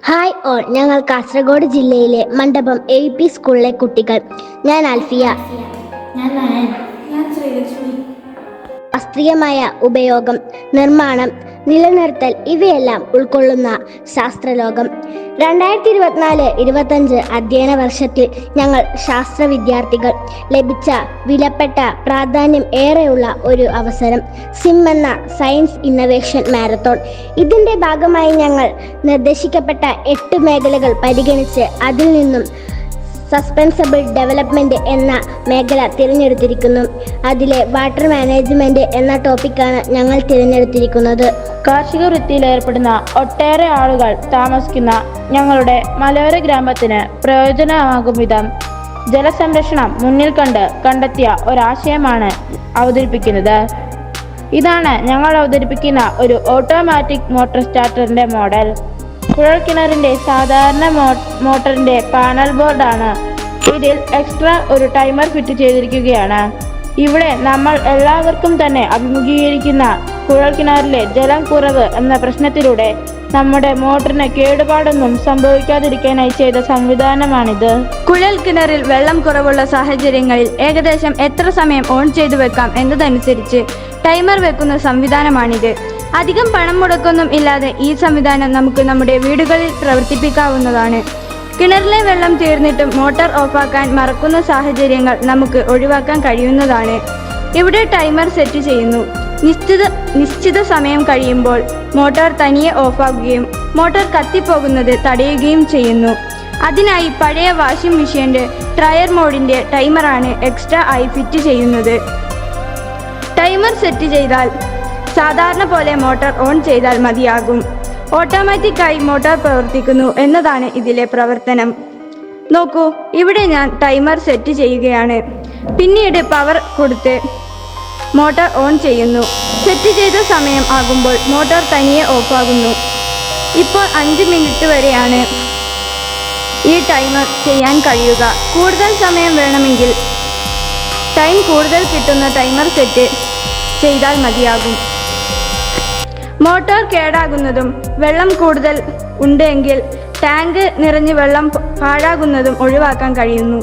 Hi all, ഞങ്ങൾ കാസർഗോഡ് ജില്ലയിലെ മണ്ഡപം AP സ്കൂളിലെ കുട്ടികൾ. ഞാൻ ആൽഫിയ. ഞാൻ ശ്രീലക്ഷ്മി. ശാസ്ത്രീയമായ ഉപയോഗം, നിർമ്മാണം, നിലനിർത്തൽ ഇവയെല്ലാം ഉൾക്കൊള്ളുന്ന ശാസ്ത്രലോകം. 2024-25 അധ്യയന വർഷത്തിൽ ഞങ്ങൾ ശാസ്ത്ര വിദ്യാർത്ഥികൾ ലഭിച്ച വിലപ്പെട്ട പ്രാധാന്യം ഏറെയുള്ള ഒരു അവസരം സിം എന്ന സയൻസ് ഇന്നവേഷൻ മാരത്തോൺ. ഇതിൻ്റെ ഭാഗമായി ഞങ്ങൾ നിർദ്ദേശിക്കപ്പെട്ട 8 മേഖലകൾ പരിഗണിച്ച് അതിൽ നിന്നും സസ്റ്റൈനബിൾ ഡെവലപ്മെൻറ്റ് എന്ന മേഖല തിരഞ്ഞെടുത്തിരിക്കുന്നു. അതിലെ വാട്ടർ മാനേജ്മെൻറ്റ് എന്ന ടോപ്പിക്കാണ് ഞങ്ങൾ തിരഞ്ഞെടുത്തിരിക്കുന്നത്. കാർഷിക വൃത്തിയിൽ ഏർപ്പെടുന്ന ഒട്ടേറെ ആളുകൾ താമസിക്കുന്ന ഞങ്ങളുടെ മലയോര ഗ്രാമത്തിന് പ്രയോജനമാകും വിധം ജലസംരക്ഷണം മുന്നിൽ കണ്ട് കണ്ടെത്തിയ ഒരാശയമാണ് അവതരിപ്പിക്കുന്നത്. ഇതാണ് ഞങ്ങൾ അവതരിപ്പിക്കുന്ന ഒരു ഓട്ടോമാറ്റിക് മോട്ടോർ സ്റ്റാർട്ടറിൻ്റെ മോഡൽ. കുഴൽക്കിണറിൻ്റെ സാധാരണ മോട്ടറിൻ്റെ പാനൽ ബോർഡാണ്. ഇതിൽ എക്സ്ട്രാ ഒരു ടൈമർ ഫിറ്റ് ചെയ്തിരിക്കുകയാണ്. ഇവിടെ നമ്മൾ എല്ലാവർക്കും തന്നെ അഭിമുഖീകരിക്കുന്ന കുഴൽക്കിണറിലെ ജലം കുറവ് എന്ന പ്രശ്നത്തിലൂടെ നമ്മുടെ മോട്ടറിന് കേടുപാടൊന്നും സംഭവിക്കാതിരിക്കാനായി ചെയ്ത സംവിധാനമാണിത്. കുഴൽക്കിണറിൽ വെള്ളം കുറവുള്ള സാഹചര്യങ്ങളിൽ ഏകദേശം എത്ര സമയം ഓൺ ചെയ്തു വെക്കാം എന്നതനുസരിച്ച് ടൈമർ വെക്കുന്ന സംവിധാനമാണിത്. അധികം പണം മുടക്കൊന്നും ഇല്ലാതെ ഈ സംവിധാനം നമുക്ക് നമ്മുടെ വീടുകളിൽ പ്രവർത്തിപ്പിക്കാവുന്നതാണ്. കിണറിലെ വെള്ളം തീർന്നിട്ടും മോട്ടോർ ഓഫാക്കാൻ മറക്കുന്ന സാഹചര്യങ്ങൾ നമുക്ക് ഒഴിവാക്കാൻ കഴിയുന്നതാണ്. ഇവിടെ ടൈമർ സെറ്റ് ചെയ്യുന്നു. നിശ്ചിത സമയം കഴിയുമ്പോൾ മോട്ടോർ തനിയെ ഓഫാകുകയും മോട്ടോർ കത്തിപ്പോകുന്നത് തടയുകയും ചെയ്യുന്നു. അതിനായി പഴയ വാഷിംഗ് മെഷീൻ്റെ ട്രയർ മോഡിൻ്റെ ടൈമറാണ് എക്സ്ട്രാ ആയി ഫിറ്റ് ചെയ്യുന്നത്. ടൈമർ സെറ്റ് ചെയ്താൽ സാധാരണ പോലെ മോട്ടോർ ഓൺ ചെയ്താൽ മതിയാകും. ഓട്ടോമാറ്റിക്കായി മോട്ടോർ പ്രവർത്തിക്കുന്നു എന്നതാണ് ഇതിലെ പ്രവർത്തനം. നോക്കൂ, ഇവിടെ ഞാൻ ടൈമർ സെറ്റ് ചെയ്യുകയാണ്. പിന്നീട് പവർ കൊടുത്ത് മോട്ടോർ ഓൺ ചെയ്യുന്നു. സെറ്റ് ചെയ്ത സമയം ആകുമ്പോൾ മോട്ടോർ തനിയെ ഓഫാകുന്നു. ഇപ്പോൾ 5 മിനിറ്റ് വരെയാണ് ഈ ടൈമർ ചെയ്യാൻ കഴിയുക. കൂടുതൽ സമയം വേണമെങ്കിൽ ടൈം കൂടുതൽ കിട്ടുന്ന ടൈമർ സെറ്റ് ചെയ്താൽ മതിയാകും. മോട്ടോർ കേടാകുന്നതും വെള്ളം കൂടുതൽ ഉണ്ടെങ്കിൽ ടാങ്ക് നിറഞ്ഞ് വെള്ളം പാഴാകുന്നതും ഒഴിവാക്കാൻ കഴിയുന്നു.